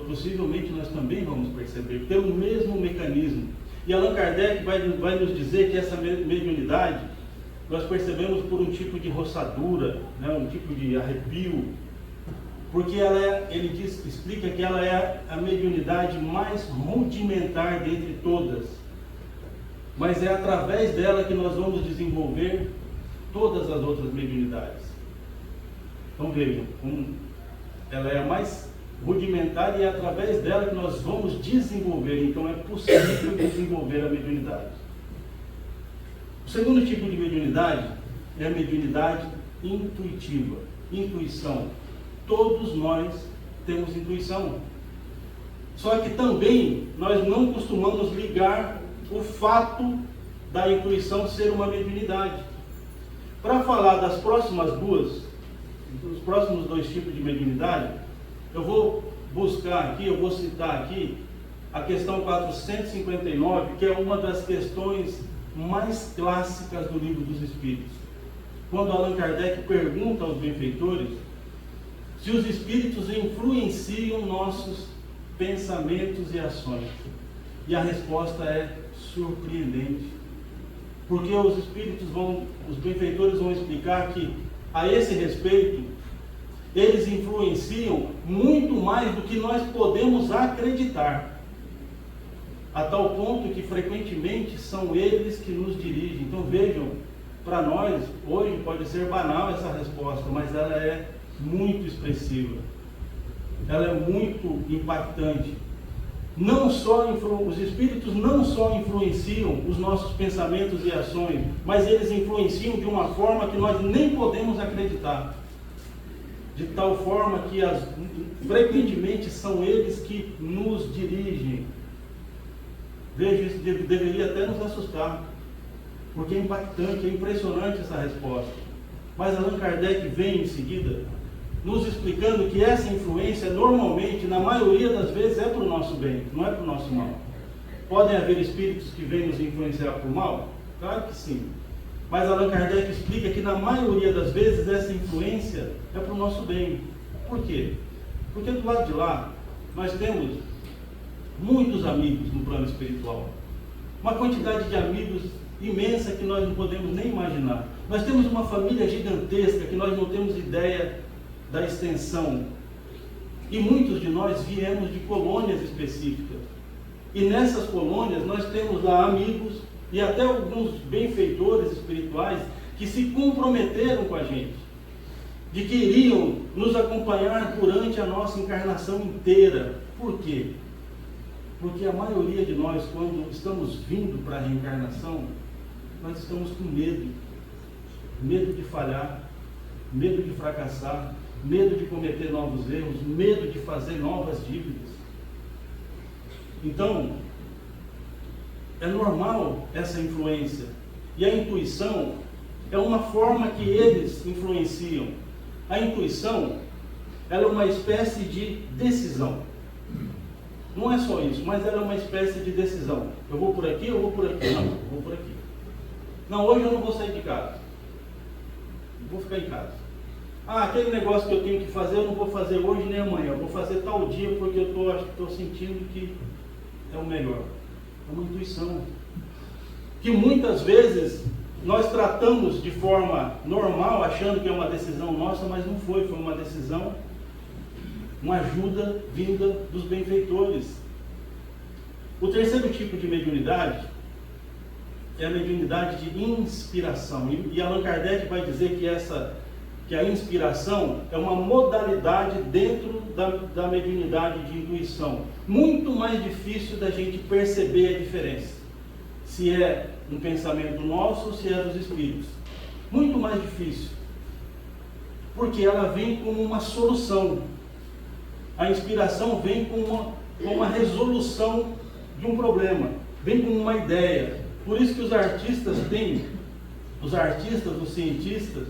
Speaker 1: possivelmente nós também vamos perceber, pelo mesmo mecanismo. E Allan Kardec vai nos dizer que essa mediunidade nós percebemos por um tipo de roçadura, né, um tipo de arrepio, porque ele explica que ela é a mediunidade mais rudimentar dentre todas, mas é através dela que nós vamos desenvolver todas as outras mediunidades. Então vejam, ela é a mais rudimentar e é através dela que nós vamos desenvolver. Então é possível desenvolver a mediunidade. O segundo tipo de mediunidade é a mediunidade intuitiva. Intuição. Todos nós temos intuição. Só que também nós não costumamos ligar o fato da intuição ser uma mediunidade. Para falar das próximas duas, dos próximos dois tipos de mediunidade, eu vou buscar aqui, eu vou citar aqui a questão 459, que é uma das questões mais clássicas do Livro dos Espíritos. Quando Allan Kardec pergunta aos benfeitores se os espíritos influenciam nossos pensamentos e ações. E a resposta é surpreendente. Porque os benfeitores vão explicar que, a esse respeito, eles influenciam muito mais do que nós podemos acreditar. A tal ponto que frequentemente são eles que nos dirigem. Então vejam, para nós, hoje pode ser banal essa resposta, mas ela é muito expressiva. Ela é muito impactante. Os espíritos não só influenciam os nossos pensamentos e ações, mas eles influenciam de uma forma que nós nem podemos acreditar. De tal forma que frequentemente são eles que nos dirigem. Veja, isso deveria até nos assustar, porque é impactante, é impressionante essa resposta. Mas Allan Kardec vem em seguida nos explicando que essa influência normalmente, na maioria das vezes, é para o nosso bem, não é para o nosso mal. Podem haver espíritos que vêm nos influenciar para o mal? Claro que sim. Mas Allan Kardec explica que na maioria das vezes essa influência é para o nosso bem. Por quê? Porque do lado de lá nós temos muitos amigos no plano espiritual. Uma quantidade de amigos imensa que nós não podemos nem imaginar. Nós temos uma família gigantesca que nós não temos ideia da extensão. E muitos de nós viemos de colônias específicas. E nessas colônias nós temos lá amigos e até alguns benfeitores espirituais que se comprometeram com a gente, de que iriam nos acompanhar durante a nossa encarnação inteira. Por quê? Porque a maioria de nós, quando estamos vindo para a reencarnação, nós estamos com medo. Medo de falhar, medo de fracassar, medo de cometer novos erros, medo de fazer novas dívidas. Então, é normal essa influência. E a intuição é uma forma que eles influenciam. A intuição, ela é uma espécie de decisão. Não é só isso, mas ela é uma espécie de decisão. Eu vou por aqui, eu vou por aqui. Não, eu vou por aqui. Não, hoje eu não vou sair de casa. Eu vou ficar em casa. Aquele negócio que eu tenho que fazer, eu não vou fazer hoje nem amanhã. Eu vou fazer tal dia porque eu estou sentindo que é o melhor. É uma intuição. Que muitas vezes nós tratamos de forma normal, achando que é uma decisão nossa, mas não foi. Foi uma decisão, uma ajuda vinda dos benfeitores. O terceiro tipo de mediunidade é a mediunidade de inspiração. E Allan Kardec vai dizer que a inspiração é uma modalidade dentro da mediunidade de intuição. Muito mais difícil da gente perceber a diferença. Se é um pensamento nosso ou se é dos espíritos. Muito mais difícil. Porque ela vem como uma solução. A inspiração vem com uma resolução de um problema. Vem com uma ideia. Por isso que os artistas, os cientistas,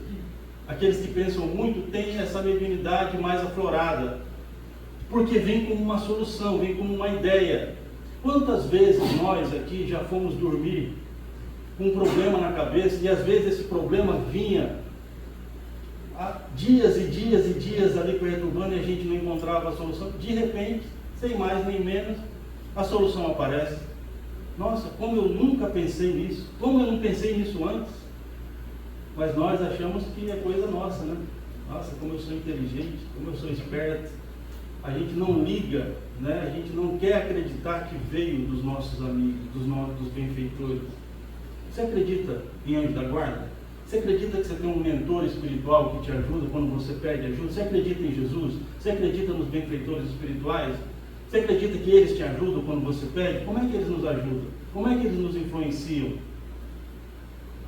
Speaker 1: aqueles que pensam muito, têm essa mediunidade mais aflorada. Porque vem como uma solução, vem como uma ideia. Quantas vezes nós aqui já fomos dormir com um problema na cabeça e às vezes esse problema vinha há dias e dias e dias ali perturbando e a gente não encontrava a solução. De repente, sem mais nem menos, a solução aparece. Nossa, como eu nunca pensei nisso, como eu não pensei nisso antes. Mas nós achamos que é coisa nossa, né? Nossa, como eu sou inteligente, como eu sou esperto. A gente não liga, né? A gente não quer acreditar que veio dos nossos amigos, dos benfeitores. Você acredita em anjo da guarda? Você acredita que você tem um mentor espiritual que te ajuda quando você pede ajuda? Você acredita em Jesus? Você acredita nos benfeitores espirituais? Você acredita que eles te ajudam quando você pede? Como é que eles nos ajudam? Como é que eles nos influenciam?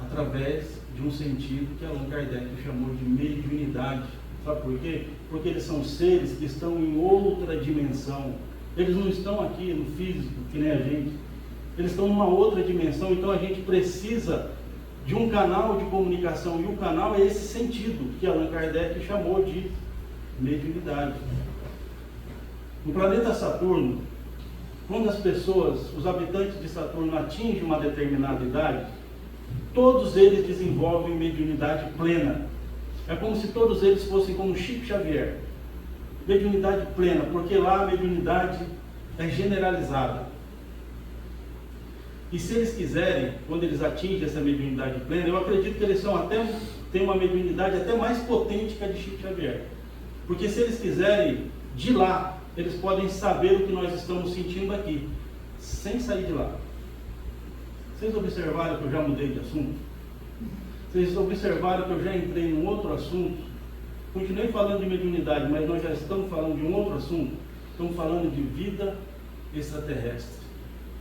Speaker 1: Através de um sentido que Allan Kardec chamou de mediunidade. Sabe por quê? Porque eles são seres que estão em outra dimensão. Eles não estão aqui no físico, que nem a gente. Eles estão numa outra dimensão, então a gente precisa de um canal de comunicação, e o canal é esse sentido que Allan Kardec chamou de mediunidade. No planeta Saturno, quando as pessoas, os habitantes de Saturno atingem uma determinada idade, todos eles desenvolvem mediunidade plena. É como se todos eles fossem como Chico Xavier. Mediunidade plena, porque lá a mediunidade é generalizada. E se eles quiserem, quando eles atingem essa mediunidade plena, eu acredito que eles têm uma mediunidade até mais potente que a de Chico Xavier. Porque se eles quiserem, de lá, eles podem saber o que nós estamos sentindo aqui, sem sair de lá. Vocês observaram que eu já mudei de assunto? Vocês observaram que eu já entrei num outro assunto? Continuei falando de mediunidade, mas nós já estamos falando de um outro assunto. Estamos falando de vida extraterrestre.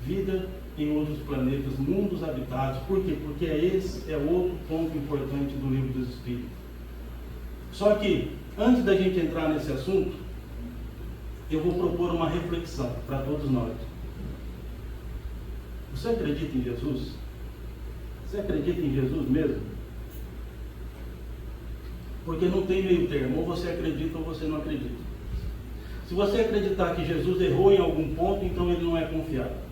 Speaker 1: Vida em outros planetas, mundos habitados. Por quê? Porque esse é outro ponto importante do Livro dos Espíritos. Só que, antes da gente entrar nesse assunto, eu vou propor uma reflexão para todos nós. Você acredita em Jesus? Você acredita em Jesus mesmo? Porque não tem meio termo, ou você acredita ou você não acredita. Se você acreditar que Jesus errou em algum ponto, então ele não é confiável.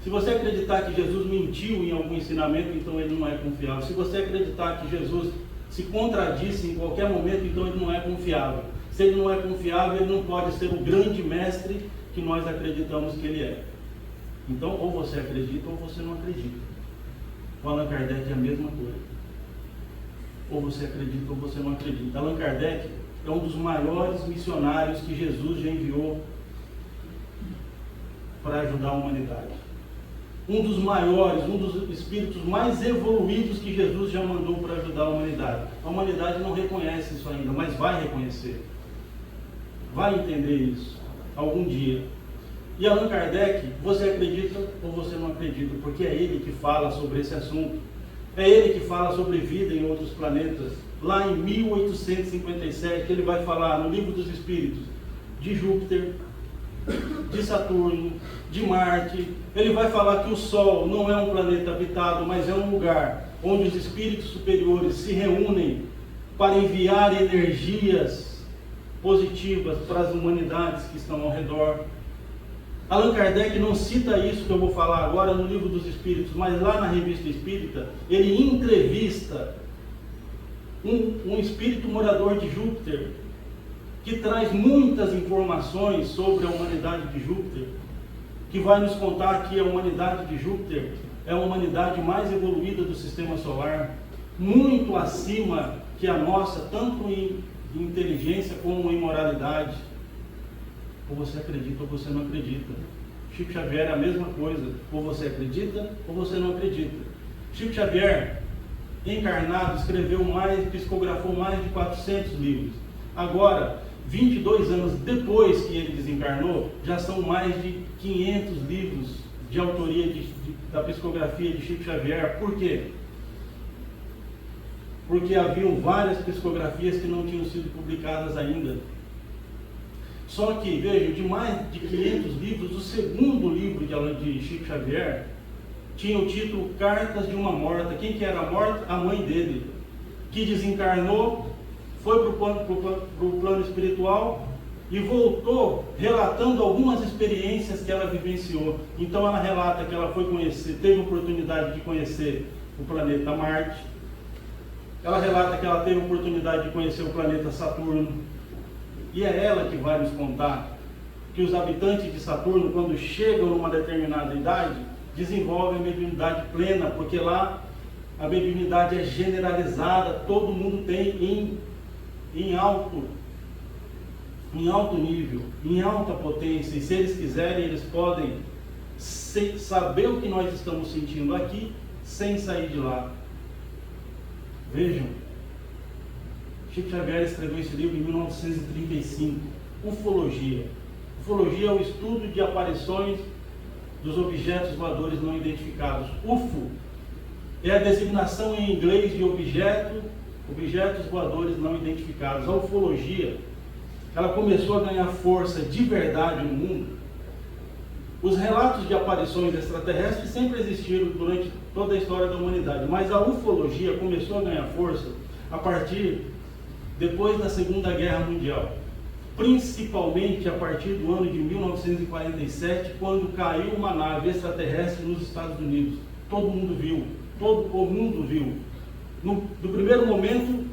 Speaker 1: Se você acreditar que Jesus mentiu em algum ensinamento, então ele não é confiável. Se você acreditar que Jesus se contradisse em qualquer momento, então ele não é confiável. Se ele não é confiável, ele não pode ser o grande mestre que nós acreditamos que ele é. Então, ou você acredita ou você não acredita. O Allan Kardec é a mesma coisa. Ou você acredita ou você não acredita. Allan Kardec é um dos maiores missionários que Jesus já enviou para ajudar a humanidade. Um dos maiores, um dos espíritos mais evoluídos que Jesus já mandou para ajudar a humanidade. A humanidade não reconhece isso ainda, mas vai reconhecer. Vai entender isso algum dia. E Allan Kardec, você acredita ou você não acredita? Porque é ele que fala sobre esse assunto. É ele que fala sobre vida em outros planetas. Lá em 1857, ele vai falar no Livro dos Espíritos de Júpiter, de Saturno, de Marte. Ele vai falar que o Sol não é um planeta habitado, mas é um lugar onde os espíritos superiores se reúnem para enviar energias positivas para as humanidades que estão ao redor. Allan Kardec não cita isso que eu vou falar agora no Livro dos Espíritos, mas lá na Revista Espírita, ele entrevista um espírito morador de Júpiter, que traz muitas informações sobre a humanidade de Júpiter, que vai nos contar que a humanidade de Júpiter é a humanidade mais evoluída do Sistema Solar, muito acima que a nossa, tanto em inteligência como em moralidade. Ou você acredita ou você não acredita. Chico Xavier é a mesma coisa. Ou você acredita ou você não acredita. Chico Xavier, encarnado, psicografou mais de 400 livros. Agora, 22 anos depois que ele desencarnou, já são mais de 500 livros de autoria da psicografia de Chico Xavier. Por quê? Porque haviam várias psicografias que não tinham sido publicadas ainda. Só que, veja, de mais de 500 livros, o segundo livro de Chico Xavier tinha o título Cartas de uma Morta. Quem que era a morta? A mãe dele, que desencarnou, foi para o plano espiritual e voltou relatando algumas experiências que ela vivenciou. Então ela relata que ela teve a oportunidade de conhecer o planeta Marte. Ela relata que ela teve a oportunidade de conhecer o planeta Saturno. E é ela que vai nos contar que os habitantes de Saturno, quando chegam numa determinada idade, desenvolvem a mediunidade plena, porque lá a mediunidade é generalizada, todo mundo tem em alto nível, em alta potência, e se eles quiserem, eles podem saber o que nós estamos sentindo aqui, sem sair de lá. Vejam, Chico Xavier escreveu esse livro em 1935, Ufologia. Ufologia é o estudo de aparições dos objetos voadores não identificados. UFO é a designação em inglês de objetos voadores não identificados. A ufologia, ela começou a ganhar força de verdade no mundo. Os relatos de aparições extraterrestres sempre existiram durante toda a história da humanidade, mas a ufologia começou a ganhar força a partir depois da Segunda Guerra Mundial. Principalmente a partir do ano de 1947, quando caiu uma nave extraterrestre nos Estados Unidos. Todo mundo viu, todo o mundo viu. No primeiro momento,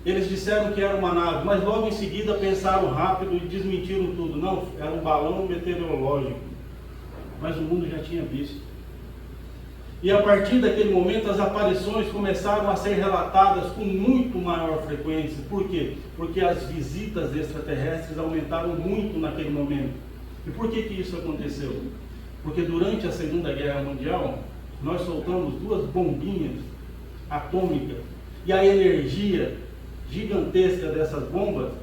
Speaker 1: eles disseram que era uma nave, mas logo em seguida pensaram rápido e desmentiram tudo. Não, era um balão meteorológico. Mas o mundo já tinha visto. E a partir daquele momento as aparições começaram a ser relatadas com muito maior frequência. Por quê? Porque as visitas extraterrestres aumentaram muito naquele momento. E por que isso aconteceu? Porque durante a Segunda Guerra Mundial, nós soltamos 2 bombinhas atômicas. E a energia gigantesca dessas bombas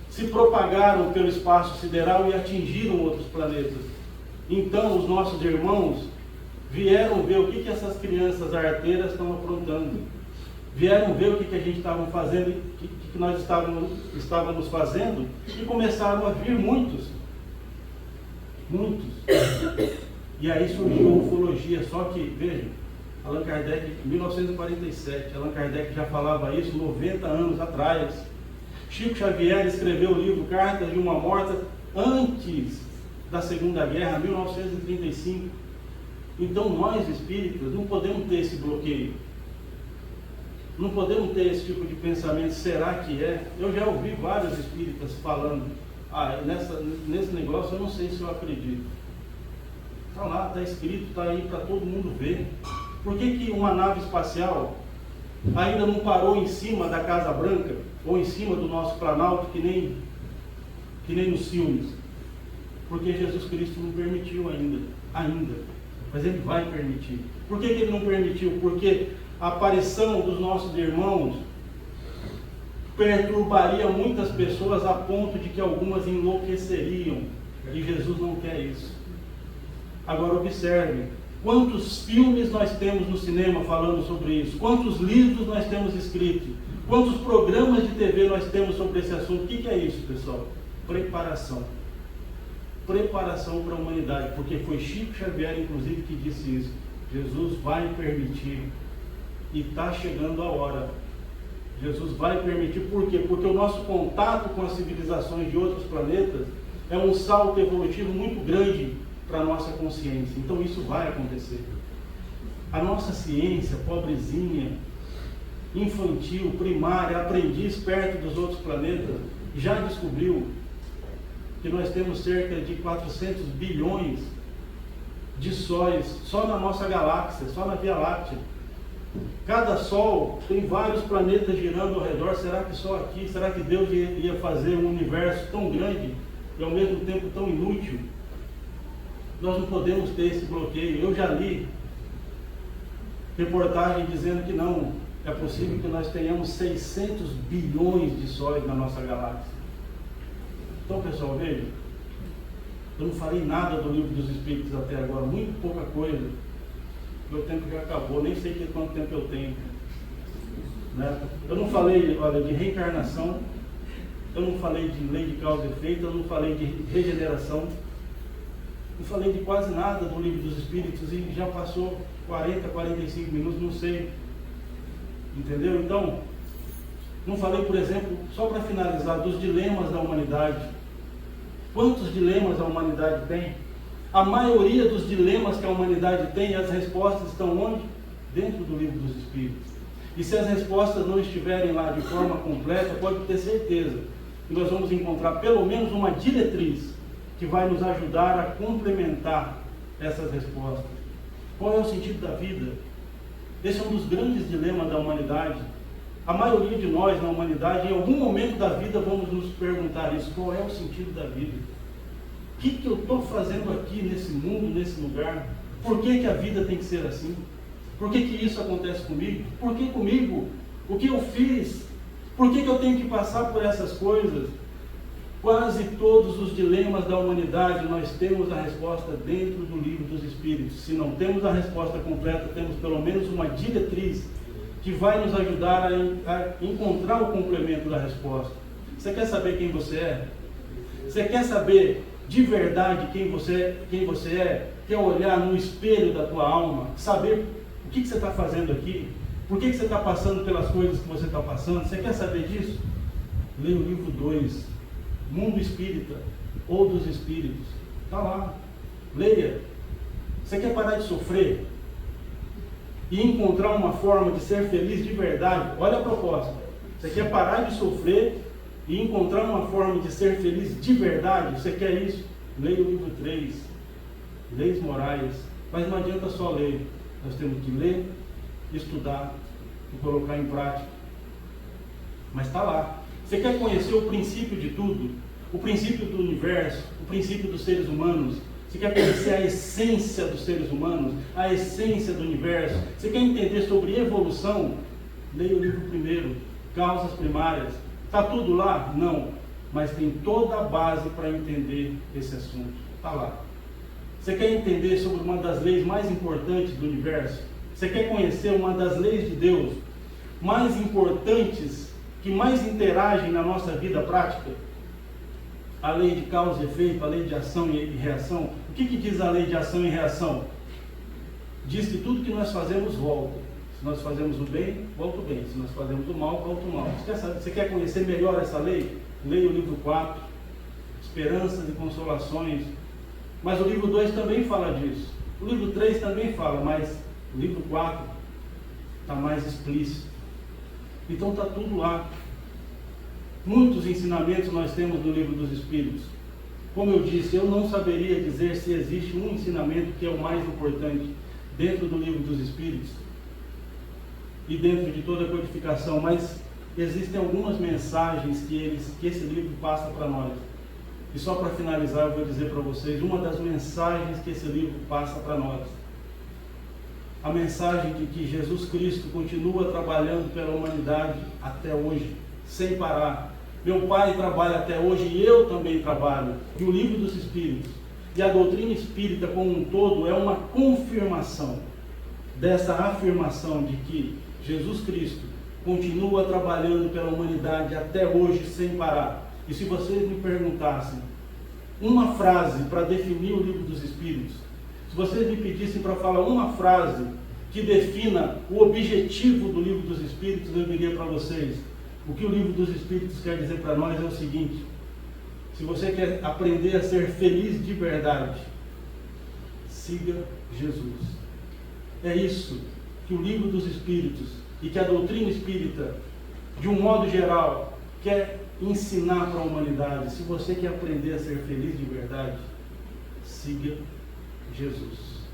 Speaker 1: se propagaram pelo espaço sideral e atingiram outros planetas. Então os nossos irmãos vieram ver o que essas crianças arteiras estão aprontando. Vieram ver o que a gente estava fazendo, o que nós estávamos fazendo, e começaram a vir muitos. E aí surgiu a ufologia. Só que, vejam, Allan Kardec, em 1947, Allan Kardec já falava isso 90 anos atrás. Chico Xavier escreveu o livro Cartas de uma Morta antes da Segunda Guerra, 1935. Então nós espíritas não podemos ter esse bloqueio, não podemos ter esse tipo de pensamento, será que é? Eu já ouvi vários espíritas falando, nesse negócio eu não sei se eu acredito. Está lá, está escrito, está aí para todo mundo ver. Por que uma nave espacial ainda não parou em cima da Casa Branca, ou em cima do nosso Planalto, que nem nos filmes? Porque Jesus Cristo não permitiu ainda. Mas Ele vai permitir. Por que Ele não permitiu? Porque a aparição dos nossos irmãos perturbaria muitas pessoas a ponto de que algumas enlouqueceriam. E Jesus não quer isso. Agora observe, quantos filmes nós temos no cinema falando sobre isso? Quantos livros nós temos escritos? Quantos programas de TV nós temos sobre esse assunto? O que é isso, pessoal? Preparação para a humanidade, porque foi Chico Xavier, inclusive, que disse isso. Jesus vai permitir, e está chegando a hora. Jesus vai permitir, por quê? Porque o nosso contato com as civilizações de outros planetas é um salto evolutivo muito grande para a nossa consciência. Então isso vai acontecer. A nossa ciência, pobrezinha, infantil, primária, aprendiz perto dos outros planetas, já descobriu que nós temos cerca de 400 bilhões de sóis só na nossa galáxia, só na Via Láctea. Cada sol tem vários planetas girando ao redor. Será que só aqui? Será que Deus ia fazer um universo tão grande e ao mesmo tempo tão inútil? Nós não podemos ter esse bloqueio. Eu já li reportagem dizendo que não, é possível que nós tenhamos 600 bilhões de sóis na nossa galáxia. Então, pessoal, veja, eu não falei nada do Livro dos Espíritos até agora, muito pouca coisa. Meu tempo já acabou, nem sei quanto tempo eu tenho. Né? Eu não falei, olha, de reencarnação, eu não falei de lei de causa e efeito, eu não falei de regeneração, não falei de quase nada do Livro dos Espíritos e já passou 40, 45 minutos, não sei. Entendeu? Então, não falei, por exemplo, só para finalizar, dos dilemas da humanidade. Quantos dilemas a humanidade tem? A maioria dos dilemas que a humanidade tem, as respostas estão onde? Dentro do Livro dos Espíritos. E se as respostas não estiverem lá de forma completa, pode ter certeza que nós vamos encontrar pelo menos uma diretriz que vai nos ajudar a complementar essas respostas. Qual é o sentido da vida? Esse é um dos grandes dilemas da humanidade. A maioria de nós na humanidade, em algum momento da vida, vamos nos perguntar isso. Qual é o sentido da vida? O que eu estou fazendo aqui nesse mundo, nesse lugar? Por que a vida tem que ser assim? Por que isso acontece comigo? Por que comigo? O que eu fiz? Por que eu tenho que passar por essas coisas? Quase todos os dilemas da humanidade nós temos a resposta dentro do livro dos Espíritos. Se não temos a resposta completa, temos pelo menos uma diretriz que vai nos ajudar a encontrar o complemento da resposta. Você quer saber quem você é? Você quer saber de verdade quem você é? Quer olhar no espelho da tua alma? Saber o que você está fazendo aqui? Por que você está passando pelas coisas que você está passando? Você quer saber disso? Leia o livro 2, Mundo Espírita ou dos Espíritos. Está lá. Leia. Você quer parar de sofrer? E encontrar uma forma de ser feliz de verdade? Olha a proposta. Você quer parar de sofrer e encontrar uma forma de ser feliz de verdade? Você quer isso? Leia o livro 3, Leis Morais. Mas não adianta só ler. Nós temos que ler, estudar e colocar em prática. Mas está lá. Você quer conhecer o princípio de tudo? O princípio do universo, o princípio dos seres humanos? Você quer conhecer a essência dos seres humanos, a essência do universo? Você quer entender sobre evolução? Leia o livro primeiro, Causas Primárias. Está tudo lá? Não. Mas tem toda a base para entender esse assunto. Está lá. Você quer entender sobre uma das leis mais importantes do universo? Você quer conhecer uma das leis de Deus mais importantes, que mais interagem na nossa vida prática? A lei de causa e efeito, a lei de ação e reação. O que diz a lei de ação e reação? Diz que tudo que nós fazemos volta. Se nós fazemos o bem, volta o bem. Se nós fazemos o mal, volta o mal. Você quer conhecer melhor essa lei? Leia o livro 4, Esperanças e Consolações. Mas o livro 2 também fala disso. O livro 3 também fala, mas o livro 4 está mais explícito. Então está tudo lá. Muitos ensinamentos nós temos no livro dos Espíritos. Como eu disse, eu não saberia dizer se existe um ensinamento que é o mais importante dentro do livro dos Espíritos e dentro de toda a codificação, mas existem algumas mensagens que esse livro passa para nós. E só para finalizar, eu vou dizer para vocês uma das mensagens que esse livro passa para nós. A mensagem de que Jesus Cristo continua trabalhando pela humanidade até hoje, sem parar. Meu Pai trabalha até hoje e eu também trabalho. E o livro dos Espíritos e a doutrina espírita como um todo é uma confirmação dessa afirmação de que Jesus Cristo continua trabalhando pela humanidade até hoje sem parar. E se vocês me perguntassem uma frase para definir o livro dos Espíritos, se vocês me pedissem para falar uma frase que defina o objetivo do livro dos Espíritos, eu diria para vocês: o que o livro dos Espíritos quer dizer para nós é o seguinte: se você quer aprender a ser feliz de verdade, siga Jesus. É isso que o livro dos Espíritos e que a doutrina espírita, de um modo geral, quer ensinar para a humanidade. Se você quer aprender a ser feliz de verdade, siga Jesus.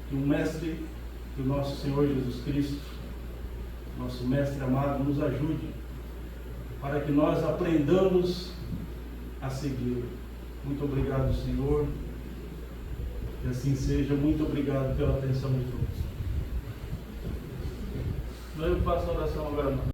Speaker 1: Que o Mestre, que o nosso Senhor Jesus Cristo, nosso Mestre amado, nos ajude para que nós aprendamos a segui-lo. Muito obrigado, Senhor. Que assim seja. Muito obrigado pela atenção de todos. Eu faço a oração agora.